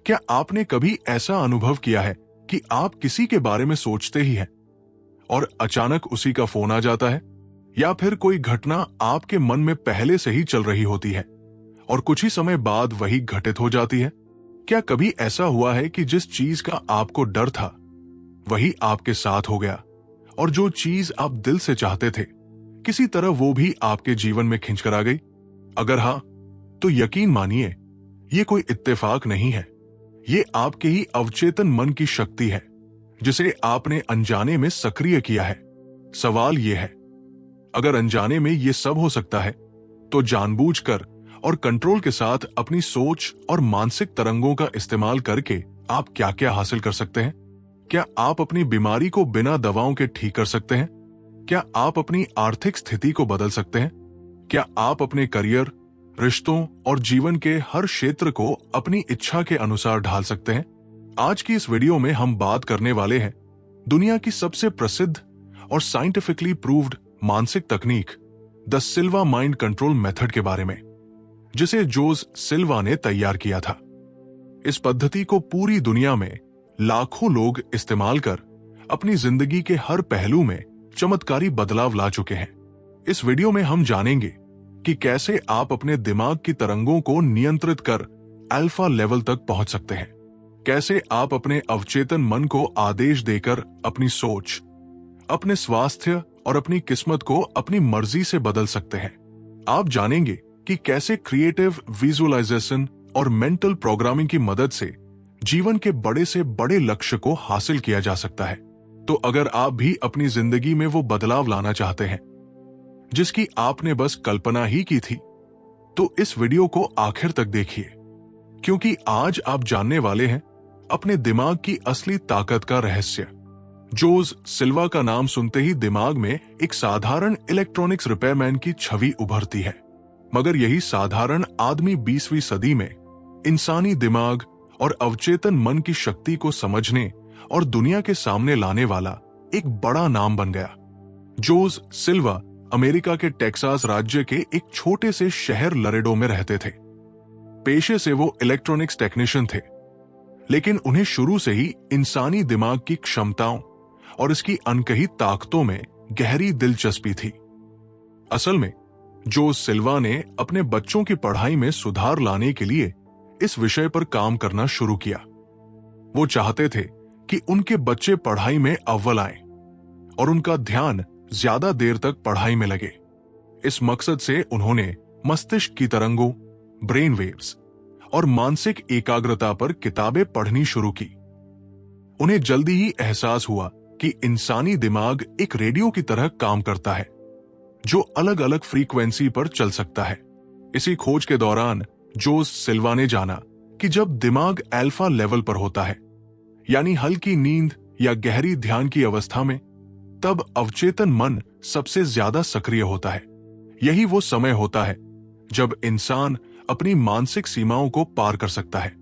क्या आपने कभी ऐसा अनुभव किया है कि आप किसी के बारे में सोचते ही हैं और अचानक उसी का फोन आ जाता है, या फिर कोई घटना आपके मन में पहले से ही चल रही होती है और कुछ ही समय बाद वही घटित हो जाती है? क्या कभी ऐसा हुआ है कि जिस चीज का आपको डर था वही आपके साथ हो गया, और जो चीज आप दिल से चाहते थे किसी तरह वो भी आपके जीवन में खिंचकर आ गई? अगर हाँ, तो यकीन मानिए ये कोई इत्तेफाक नहीं है। ये आपके ही अवचेतन मन की शक्ति है जिसे आपने अनजाने में सक्रिय किया है। सवाल यह है, अगर अनजाने में ये सब हो सकता है तो जानबूझकर और कंट्रोल के साथ अपनी सोच और मानसिक तरंगों का इस्तेमाल करके आप क्या क्या हासिल कर सकते हैं? क्या आप अपनी बीमारी को बिना दवाओं के ठीक कर सकते हैं? क्या आप अपनी आर्थिक स्थिति को बदल सकते हैं? क्या आप अपने करियर, रिश्तों और जीवन के हर क्षेत्र को अपनी इच्छा के अनुसार ढाल सकते हैं? आज की इस वीडियो में हम बात करने वाले हैं दुनिया की सबसे प्रसिद्ध और साइंटिफिकली प्रूव्ड मानसिक तकनीक the Silva mind control method के बारे में, जिसे जोस सिल्वा ने तैयार किया था। इस पद्धति को पूरी दुनिया में लाखों लोग इस्तेमाल कर अपनी जिंदगी के हर पहलू में चमत्कारी बदलाव ला चुके हैं। इस वीडियो में हम जानेंगे कि कैसे आप अपने दिमाग की तरंगों को नियंत्रित कर अल्फा लेवल तक पहुंच सकते हैं, कैसे आप अपने अवचेतन मन को आदेश देकर अपनी सोच, अपने स्वास्थ्य और अपनी किस्मत को अपनी मर्जी से बदल सकते हैं। आप जानेंगे कि कैसे क्रिएटिव विजुअलाइजेशन और मेंटल प्रोग्रामिंग की मदद से जीवन के बड़े से बड़े लक्ष्य को हासिल किया जा सकता है। तो अगर आप भी अपनी जिंदगी में वो बदलाव लाना चाहते हैं जिसकी आपने बस कल्पना ही की थी, तो इस वीडियो को आखिर तक देखिए, क्योंकि आज आप जानने वाले हैं अपने दिमाग की असली ताकत का रहस्य। जोस सिल्वा का नाम सुनते ही दिमाग में एक साधारण इलेक्ट्रॉनिक्स रिपेयरमैन की छवि उभरती है, मगर यही साधारण आदमी 20वीं सदी में इंसानी दिमाग और अवचेतन मन की शक्ति को समझने और दुनिया के सामने लाने वाला एक बड़ा नाम बन गया। जोस सिल्वा अमेरिका के टेक्सास राज्य के एक छोटे से शहर लरेडो में रहते थे। पेशे से वो इलेक्ट्रॉनिक्स टेक्नीशियन थे, लेकिन उन्हें शुरू से ही इंसानी दिमाग की क्षमताओं और इसकी अनकही ताकतों में गहरी दिलचस्पी थी। असल में जोस सिल्वा ने अपने बच्चों की पढ़ाई में सुधार लाने के लिए इस विषय पर काम करना शुरू किया। वो चाहते थे कि उनके बच्चे पढ़ाई में अव्वल आएं और उनका ध्यान ज्यादा देर तक पढ़ाई में लगे। इस मकसद से उन्होंने मस्तिष्क की तरंगों, ब्रेन वेव्स और मानसिक एकाग्रता पर किताबें पढ़नी शुरू की। उन्हें जल्दी ही एहसास हुआ कि इंसानी दिमाग एक रेडियो की तरह काम करता है जो अलग अलग फ्रीक्वेंसी पर चल सकता है। इसी खोज के दौरान जोस सिल्वा ने जाना कि जब दिमाग अल्फा लेवल पर होता है, यानी हल्की नींद या गहरी ध्यान की अवस्था में, तब अवचेतन मन सबसे ज्यादा सक्रिय होता है। यही वो समय होता है जब इंसान अपनी मानसिक सीमाओं को पार कर सकता है।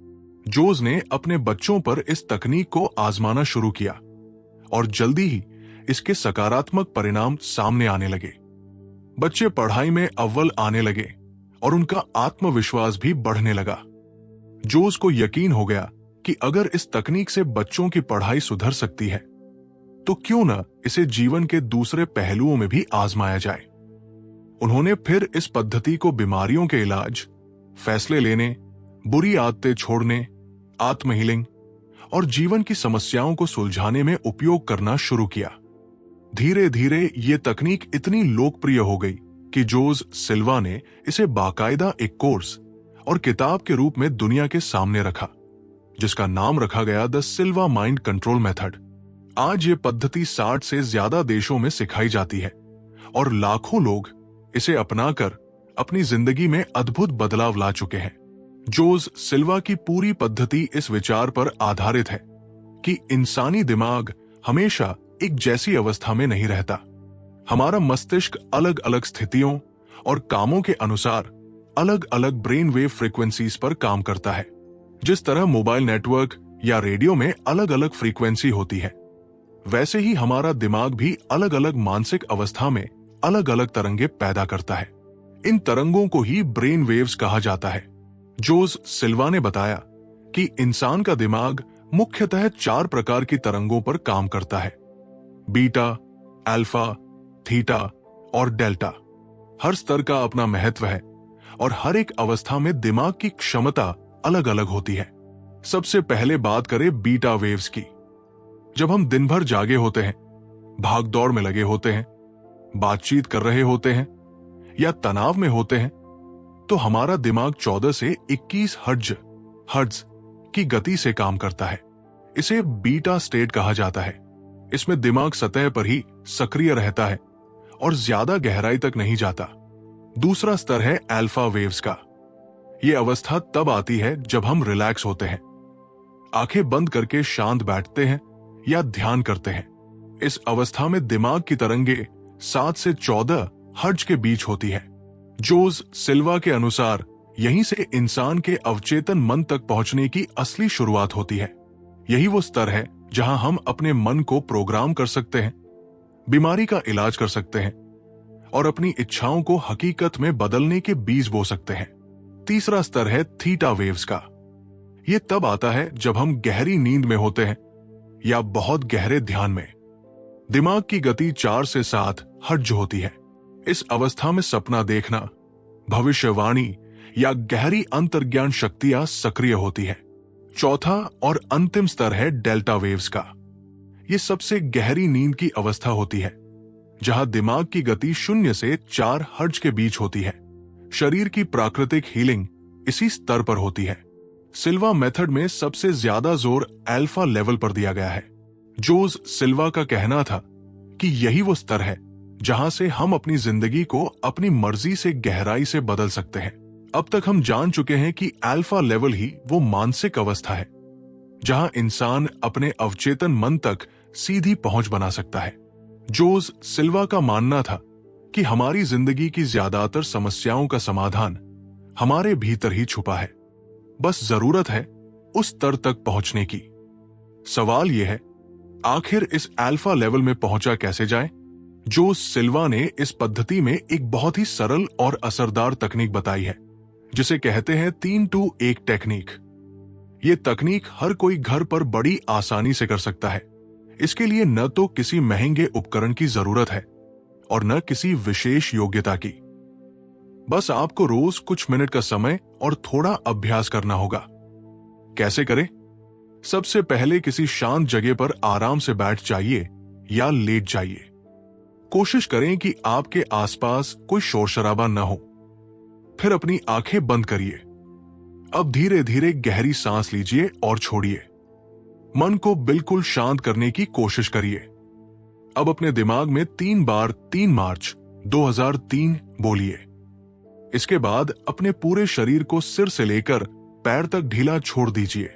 जोस ने अपने बच्चों पर इस तकनीक को आजमाना शुरू किया और जल्दी ही इसके सकारात्मक परिणाम सामने आने लगे। बच्चे पढ़ाई में अव्वल आने लगे और उनका आत्मविश्वास भी बढ़ने लगा। जोस को यकीन हो गया कि अगर इस तकनीक से बच्चों की पढ़ाई सुधर सकती है तो क्यों न इसे जीवन के दूसरे पहलुओं में भी आजमाया जाए। उन्होंने फिर इस पद्धति को बीमारियों के इलाज, फैसले लेने, बुरी आदतें छोड़ने, आत्म हीलिंग और जीवन की समस्याओं को सुलझाने में उपयोग करना शुरू किया। धीरे धीरे ये तकनीक इतनी लोकप्रिय हो गई कि जोस सिल्वा ने इसे बाकायदा एक कोर्स और किताब के रूप में दुनिया के सामने रखा, जिसका नाम रखा गया the Silva mind control method. आज ये पद्धति 60 से ज्यादा देशों में सिखाई जाती है और लाखों लोग इसे अपनाकर अपनी जिंदगी में अद्भुत बदलाव ला चुके हैं। जोस सिल्वा की पूरी पद्धति इस विचार पर आधारित है कि इंसानी दिमाग हमेशा एक जैसी अवस्था में नहीं रहता। हमारा मस्तिष्क अलग अलग स्थितियों और कामों के अनुसार अलग अलग ब्रेन वेव फ्रीक्वेंसीज पर काम करता है। जिस तरह मोबाइल नेटवर्क या रेडियो में अलग अलग फ्रीक्वेंसी होती है, वैसे ही हमारा दिमाग भी अलग अलग मानसिक अवस्था में अलग अलग तरंगे पैदा करता है। इन तरंगों को ही ब्रेन वेव्स कहा जाता है। जोस सिल्वा ने बताया कि इंसान का दिमाग मुख्यतः 4 प्रकार की तरंगों पर काम करता है: बीटा, अल्फा, थीटा और डेल्टा। हर स्तर का अपना महत्व है और हर एक अवस्था में दिमाग की क्षमता अलग अलग होती है। सबसे पहले बात करें बीटा वेव्स की। जब हम दिन भर जागे होते हैं, भागदौड़ में लगे होते हैं, बातचीत कर रहे होते हैं या तनाव में होते हैं, तो हमारा दिमाग 14 से 21 हर्ट्ज की गति से काम करता है। इसे बीटा स्टेट कहा जाता है। इसमें दिमाग सतह पर ही सक्रिय रहता है और ज्यादा गहराई तक नहीं जाता। दूसरा स्तर है अल्फा वेव्स का। यह अवस्था तब आती है जब हम रिलैक्स होते हैं, आंखें बंद करके शांत बैठते हैं या ध्यान करते हैं। इस अवस्था में दिमाग की तरंगे 7 से 14 हर्ट्ज के बीच होती है। जोस सिल्वा के अनुसार यहीं से इंसान के अवचेतन मन तक पहुंचने की असली शुरुआत होती है। यही वो स्तर है जहां हम अपने मन को प्रोग्राम कर सकते हैं, बीमारी का इलाज कर सकते हैं और अपनी इच्छाओं को हकीकत में बदलने के बीज बो सकते हैं। तीसरा स्तर है थीटा वेव्स का। यह तब आता है जब हम गहरी नींद में होते हैं या बहुत गहरे ध्यान में। दिमाग की गति 4 से 7 हर्ट्ज होती है। इस अवस्था में सपना देखना, भविष्यवाणी या गहरी अंतर्ज्ञान शक्तियां सक्रिय होती है। चौथा और अंतिम स्तर है डेल्टा वेव्स का। यह सबसे गहरी नींद की अवस्था होती है, जहां दिमाग की गति 0 से 4 हर्ट्ज के बीच होती है। शरीर की प्राकृतिक हीलिंग इसी स्तर पर होती है। सिल्वा मेथड में सबसे ज्यादा जोर अल्फा लेवल पर दिया गया है। जोस सिल्वा का कहना था कि यही वो स्तर है जहां से हम अपनी जिंदगी को अपनी मर्जी से गहराई से बदल सकते हैं। अब तक हम जान चुके हैं कि अल्फा लेवल ही वो मानसिक अवस्था है जहां इंसान अपने अवचेतन मन तक सीधी पहुंच बना सकता है। जोस सिल्वा का मानना था कि हमारी जिंदगी की ज्यादातर समस्याओं का समाधान हमारे भीतर ही छुपा है, बस जरूरत है उस स्तर तक पहुंचने की। सवाल यह है, आखिर इस अल्फा लेवल में पहुंचा कैसे जाए? जोस सिल्वा ने इस पद्धति में एक बहुत ही सरल और असरदार तकनीक बताई है, जिसे कहते हैं 3-2-1 टेक्निक। ये तकनीक हर कोई घर पर बड़ी आसानी से कर सकता है। इसके लिए न तो किसी महंगे उपकरण की जरूरत है और न किसी विशेष योग्यता की। बस आपको रोज कुछ मिनट का समय और थोड़ा अभ्यास करना होगा। कैसे करें? सबसे पहले किसी शांत जगह पर आराम से बैठ जाइए या लेट जाइए। कोशिश करें कि आपके आसपास कोई शोर शराबा न हो। फिर अपनी आंखें बंद करिए। अब धीरे धीरे गहरी सांस लीजिए और छोड़िए। मन को बिल्कुल शांत करने की कोशिश करिए। अब अपने दिमाग में 3 बार 3 मार्च 2003 बोलिए। इसके बाद अपने पूरे शरीर को सिर से लेकर पैर तक ढीला छोड़ दीजिए।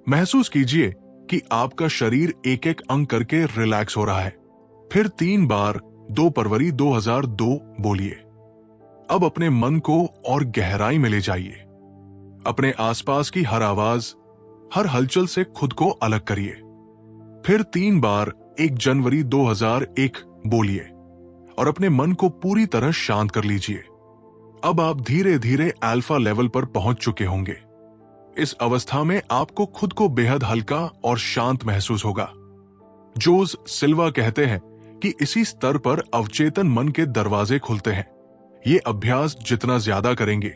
महसूस कीजिए कि आपका शरीर एक एक अंग करके रिलैक्स हो रहा है। फिर 3 बार 2 फरवरी 2002 बोलिए। अब अपने मन को और गहराई में ले जाइए। अपने आसपास की हर आवाज, हर हलचल से खुद को अलग करिए। फिर 3 बार 1 जनवरी 2001 बोलिए और अपने मन को पूरी तरह शांत कर लीजिए। अब आप धीरे धीरे अल्फा लेवल पर पहुंच चुके होंगे। इस अवस्था में आपको खुद को बेहद हल्का और शांत महसूस होगा। जोस सिल्वा कहते हैं कि इसी स्तर पर अवचेतन मन के दरवाजे खुलते हैं। ये अभ्यास जितना ज्यादा करेंगे,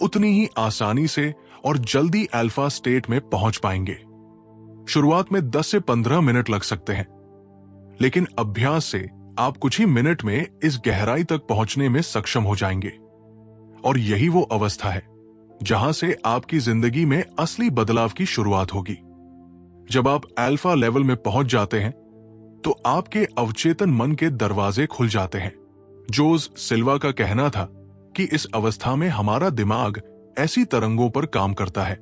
उतनी ही आसानी से और जल्दी अल्फा स्टेट में पहुंच पाएंगे। शुरुआत में 10 से 15 मिनट लग सकते हैं, लेकिन अभ्यास से आप कुछ ही मिनट में इस गहराई तक पहुंचने में सक्षम हो जाएंगे। और यही वो अवस्था है जहां से आपकी जिंदगी में असली बदलाव की शुरुआत होगी। जब आप अल्फा लेवल में पहुंच जाते हैं तो आपके अवचेतन मन के दरवाजे खुल जाते हैं। जोस सिल्वा का कहना था कि इस अवस्था में हमारा दिमाग ऐसी तरंगों पर काम करता है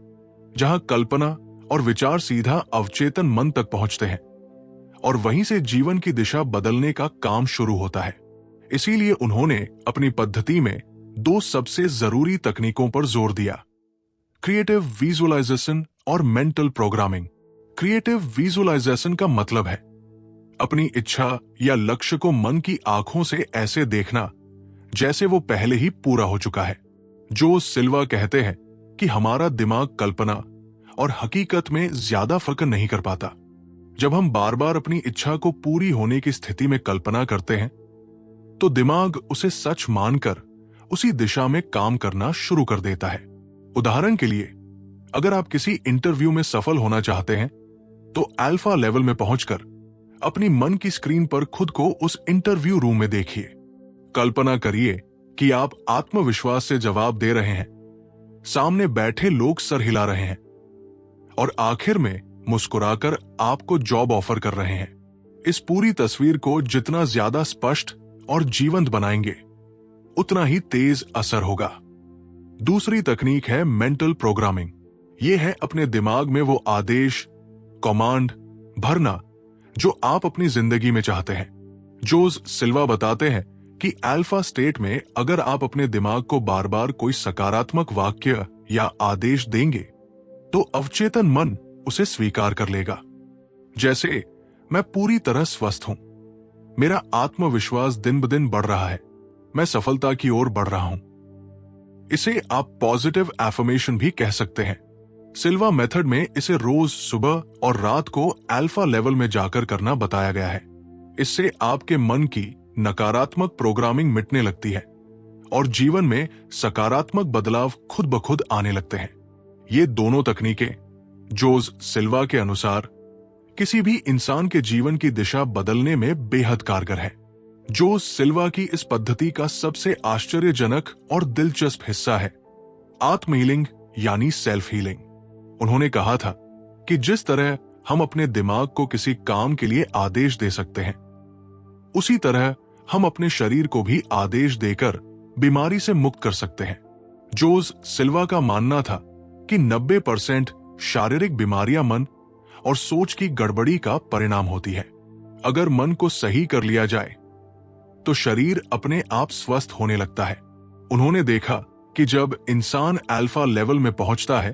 जहां कल्पना और विचार सीधा अवचेतन मन तक पहुंचते हैं और वहीं से जीवन की दिशा बदलने का काम शुरू होता है। इसीलिए उन्होंने अपनी पद्धति में 2 सबसे जरूरी तकनीकों पर जोर दिया: क्रिएटिव विजुअलाइजेशन और मेंटल प्रोग्रामिंग। क्रिएटिव विजुअलाइजेशन का मतलब है अपनी इच्छा या लक्ष्य को मन की आंखों से ऐसे देखना जैसे वो पहले ही पूरा हो चुका है। जो सिल्वा कहते हैं कि हमारा दिमाग कल्पना और हकीकत में ज्यादा फर्क नहीं कर पाता। जब हम बार बार अपनी इच्छा को पूरी होने की स्थिति में कल्पना करते हैं तो दिमाग उसे सच मानकर उसी दिशा में काम करना शुरू कर देता है। उदाहरण के लिए, अगर आप किसी इंटरव्यू में सफल होना चाहते हैं तो अल्फा लेवल में पहुंचकर अपनी मन की स्क्रीन पर खुद को उस इंटरव्यू रूम में देखिए। कल्पना करिए कि आप आत्मविश्वास से जवाब दे रहे हैं, सामने बैठे लोग सर हिला रहे हैं और आखिर में मुस्कुराकर आपको जॉब ऑफर कर रहे हैं। इस पूरी तस्वीर को जितना ज्यादा स्पष्ट और जीवंत बनाएंगे उतना ही तेज असर होगा। दूसरी तकनीक है मेंटल प्रोग्रामिंग। यह है अपने दिमाग में वो आदेश, कमांड भरना जो आप अपनी जिंदगी में चाहते हैं। जोस सिल्वा बताते हैं कि अल्फा स्टेट में अगर आप अपने दिमाग को बार बार कोई सकारात्मक वाक्य या आदेश देंगे तो अवचेतन मन उसे स्वीकार कर लेगा। जैसे, मैं पूरी तरह स्वस्थ हूं, मेरा आत्मविश्वास दिन ब दिन बढ़ रहा है, मैं सफलता की ओर बढ़ रहा हूं। इसे आप पॉजिटिव एफर्मेशन भी कह सकते हैं। सिल्वा मेथड में इसे रोज सुबह और रात को अल्फा लेवल में जाकर करना बताया गया है। इससे आपके मन की नकारात्मक प्रोग्रामिंग मिटने लगती है और जीवन में सकारात्मक बदलाव खुद ब खुद आने लगते हैं। ये दोनों तकनीकें जोस सिल्वा के अनुसार किसी भी इंसान के जीवन की दिशा बदलने में बेहद कारगर है। जोस सिल्वा की इस पद्धति का सबसे आश्चर्यजनक और दिलचस्प हिस्सा है आत्म हीलिंग यानी सेल्फ हीलिंग। उन्होंने कहा था कि जिस तरह हम अपने दिमाग को किसी काम के लिए आदेश दे सकते हैं, उसी तरह हम अपने शरीर को भी आदेश देकर बीमारी से मुक्त कर सकते हैं। जोस सिल्वा का मानना था कि 90% शारीरिक बीमारियां मन और सोच की गड़बड़ी का परिणाम होती है। अगर मन को सही कर लिया जाए तो शरीर अपने आप स्वस्थ होने लगता है। उन्होंने देखा कि जब इंसान अल्फा लेवल में पहुंचता है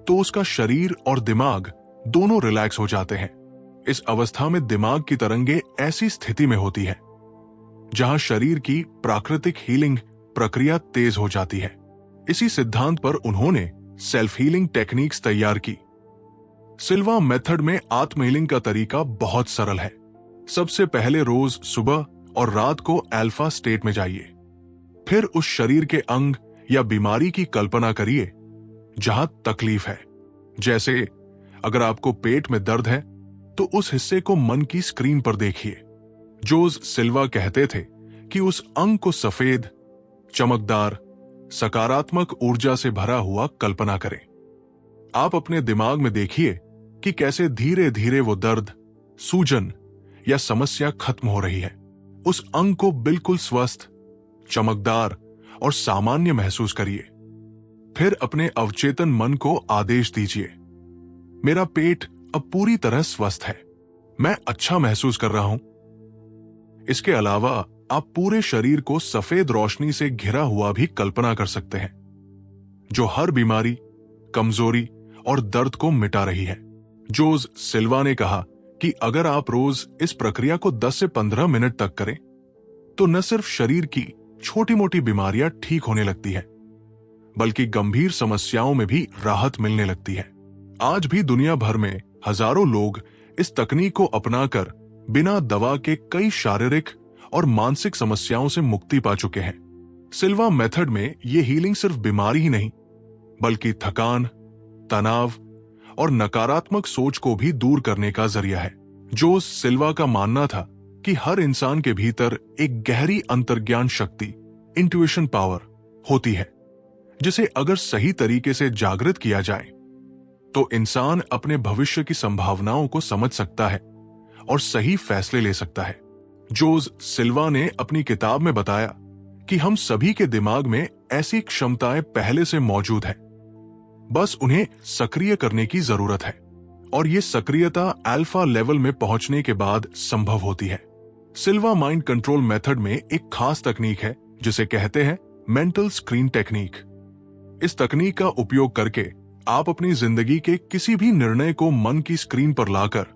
तो उसका शरीर और दिमाग दोनों रिलैक्स हो जाते हैं। इस अवस्था में दिमाग की तरंगे ऐसी स्थिति में होती है जहां शरीर की प्राकृतिक हीलिंग प्रक्रिया तेज हो जाती है। इसी सिद्धांत पर उन्होंने सेल्फ हीलिंग टेक्निक्स तैयार की। सिल्वा मेथड में आत्म हीलिंग का तरीका बहुत सरल है। सबसे पहले रोज सुबह और रात को अल्फा स्टेट में जाइए। फिर उस शरीर के अंग या बीमारी की कल्पना करिए जहां तकलीफ है। जैसे, अगर आपको पेट में दर्द है तो उस हिस्से को मन की स्क्रीन पर देखिए। जोस सिल्वा कहते थे कि उस अंग को सफेद, चमकदार, सकारात्मक ऊर्जा से भरा हुआ कल्पना करें। आप अपने दिमाग में देखिए कि कैसे धीरे धीरे वो दर्द, सूजन या समस्या खत्म हो रही है। उस अंग को बिल्कुल स्वस्थ, चमकदार और सामान्य महसूस करिए। फिर अपने अवचेतन मन को आदेश दीजिए, मेरा पेट अब पूरी तरह स्वस्थ है, मैं अच्छा महसूस कर रहा हूं। इसके अलावा आप पूरे शरीर को सफेद रोशनी से घिरा हुआ भी कल्पना कर सकते हैं, जो हर बीमारी, कमजोरी और दर्द को मिटा रही है। जोस सिल्वा ने कहा कि अगर आप रोज इस प्रक्रिया को 10 से 15 मिनट तक करें तो न सिर्फ शरीर की छोटी मोटी बीमारियां ठीक होने लगती है, बल्कि गंभीर समस्याओं में भी राहत मिलने लगती है। आज भी दुनिया भर में हजारों लोग इस तकनीक को अपनाकर बिना दवा के कई शारीरिक और मानसिक समस्याओं से मुक्ति पा चुके हैं। सिल्वा मेथड में ये हीलिंग सिर्फ बीमारी ही नहीं, बल्कि थकान, तनाव और नकारात्मक सोच को भी दूर करने का जरिया है। जोस सिल्वा का मानना था कि हर इंसान के भीतर एक गहरी अंतर्ज्ञान शक्ति, इंट्यूशन पावर होती है, जिसे अगर सही तरीके से जागृत किया जाए तो इंसान अपने भविष्य की संभावनाओं को समझ सकता है और सही फैसले ले सकता है। जोस सिल्वा ने अपनी किताब में बताया कि हम सभी के दिमाग में ऐसी क्षमताएं पहले से मौजूद हैं, बस उन्हें सक्रिय करने की जरूरत है और ये सक्रियता अल्फा लेवल में पहुंचने के बाद संभव होती है। सिल्वा माइंड कंट्रोल मेथड में एक खास तकनीक है जिसे कहते हैं मेंटल स्क्रीन टेक्निक। इस तकनीक का उपयोग करके आप अपनी जिंदगी के किसी भी निर्णय को मन की स्क्रीन पर लाकर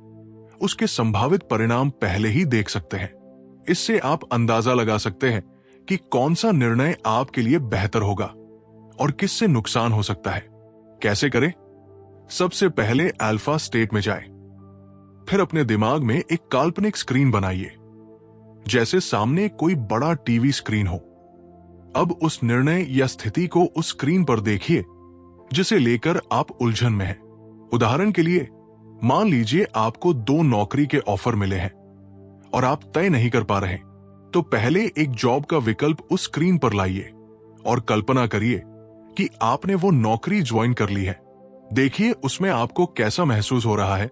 उसके संभावित परिणाम पहले ही देख सकते हैं। इससे आप अंदाजा लगा सकते हैं कि कौन सा निर्णय आपके लिए बेहतर होगा और किससे नुकसान हो सकता है। कैसे करें? सबसे पहले अल्फा स्टेट में जाए। फिर अपने दिमाग में एक काल्पनिक स्क्रीन बनाइए, जैसे सामने कोई बड़ा टीवी स्क्रीन हो। अब उस निर्णय या स्थिति को उस स्क्रीन पर देखिए जिसे लेकर आप उलझन में हैं। उदाहरण के लिए, मान लीजिए आपको 2 नौकरी के ऑफर मिले हैं और आप तय नहीं कर पा रहे, तो पहले एक जॉब का विकल्प उस स्क्रीन पर लाइए और कल्पना करिए कि आपने वो नौकरी ज्वाइन कर ली है। देखिए उसमें आपको कैसा महसूस हो रहा है,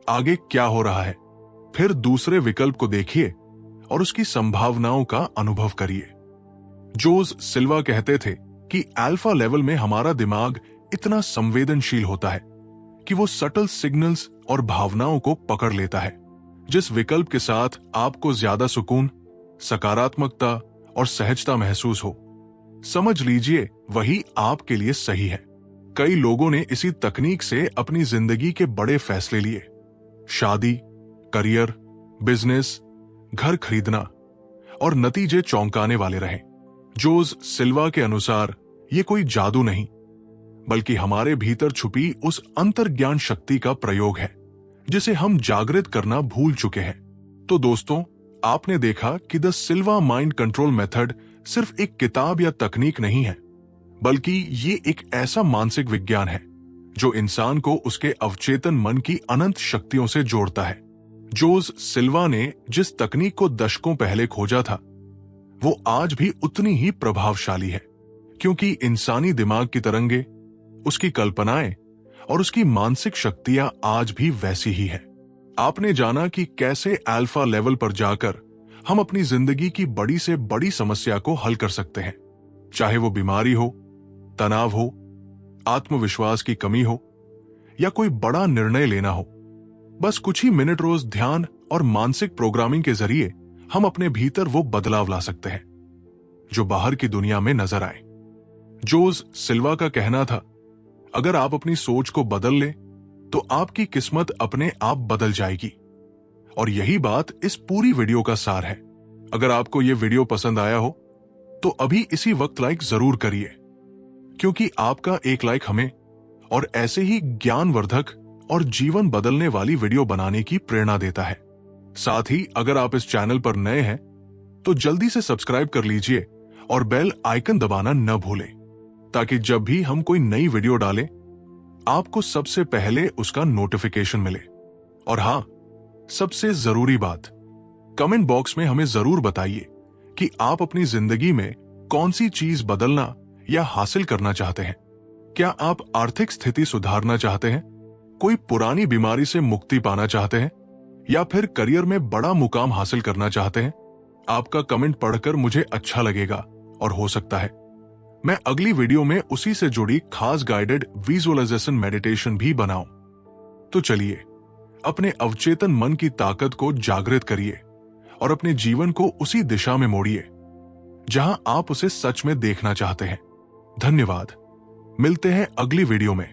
आगे क्या हो रहा है। फिर दूसरे विकल्प को देखिए और उसकी संभावनाओं का अनुभव करिए। जोस सिल्वा कहते थे कि अल्फा लेवल में हमारा दिमाग इतना संवेदनशील होता है कि वो सटल सिग्नल्स और भावनाओं को पकड़ लेता है। जिस विकल्प के साथ आपको ज्यादा सुकून, सकारात्मकता और सहजता महसूस हो, समझ लीजिए वही आपके लिए सही है। कई लोगों ने इसी तकनीक से अपनी जिंदगी के बड़े फैसले लिए। शादी, करियर, बिजनेस, घर खरीदना, और नतीजे चौंकाने वाले रहे। जोस सिल्वा के अनुसार ये कोई जादू नहीं, बल्कि हमारे भीतर छुपी उस अंतर्ज्ञान शक्ति का प्रयोग है जिसे हम जागृत करना भूल चुके हैं। तो दोस्तों, आपने देखा कि the Silva mind control method सिर्फ एक किताब या तकनीक नहीं है, बल्कि ये एक ऐसा मानसिक विज्ञान है जो इंसान को उसके अवचेतन मन की अनंत शक्तियों से जोड़ता है। जोस सिल्वा ने जिस तकनीक को दशकों पहले खोजा था, वो आज भी उतनी ही प्रभावशाली है, क्योंकि इंसानी दिमाग की तरंगे, उसकी कल्पनाएं और उसकी मानसिक शक्तियां आज भी वैसी ही है। आपने जाना कि कैसे अल्फा लेवल पर जाकर हम अपनी जिंदगी की बड़ी से बड़ी समस्या को हल कर सकते हैं, चाहे वो बीमारी हो, तनाव हो, आत्मविश्वास की कमी हो या कोई बड़ा निर्णय लेना हो। बस कुछ ही मिनट रोज ध्यान और मानसिक प्रोग्रामिंग के जरिए हम अपने भीतर वो बदलाव ला सकते हैं जो बाहर की दुनिया में नजर आए। जोस सिल्वा का कहना था, अगर आप अपनी सोच को बदल लें तो आपकी किस्मत अपने आप बदल जाएगी। और यही बात इस पूरी वीडियो का सार है। अगर आपको यह वीडियो पसंद आया हो तो अभी इसी वक्त लाइक जरूर करिए, क्योंकि आपका एक लाइक हमें और ऐसे ही ज्ञानवर्धक और जीवन बदलने वाली वीडियो बनाने की प्रेरणा देता है। साथ ही अगर आप इस चैनल पर नए हैं तो जल्दी से सब्सक्राइब कर लीजिए और बेल आइकन दबाना न भूलें, ताकि जब भी हम कोई नई वीडियो डालें आपको सबसे पहले उसका नोटिफिकेशन मिले। और हां, सबसे जरूरी बात, कमेंट बॉक्स में हमें जरूर बताइए कि आप अपनी जिंदगी में कौन सी चीज बदलना या हासिल करना चाहते हैं। क्या आप आर्थिक स्थिति सुधारना चाहते हैं, कोई पुरानी बीमारी से मुक्ति पाना चाहते हैं, या फिर करियर में बड़ा मुकाम हासिल करना चाहते हैं? आपका कमेंट पढ़कर मुझे अच्छा लगेगा और हो सकता है मैं अगली वीडियो में उसी से जुड़ी खास गाइडेड विजुअलाइजेशन मेडिटेशन भी बनाऊं। तो चलिए, अपने अवचेतन मन की ताकत को जागृत करिए और अपने जीवन को उसी दिशा में मोड़िए जहां आप उसे सच में देखना चाहते हैं। धन्यवाद। मिलते हैं अगली वीडियो में।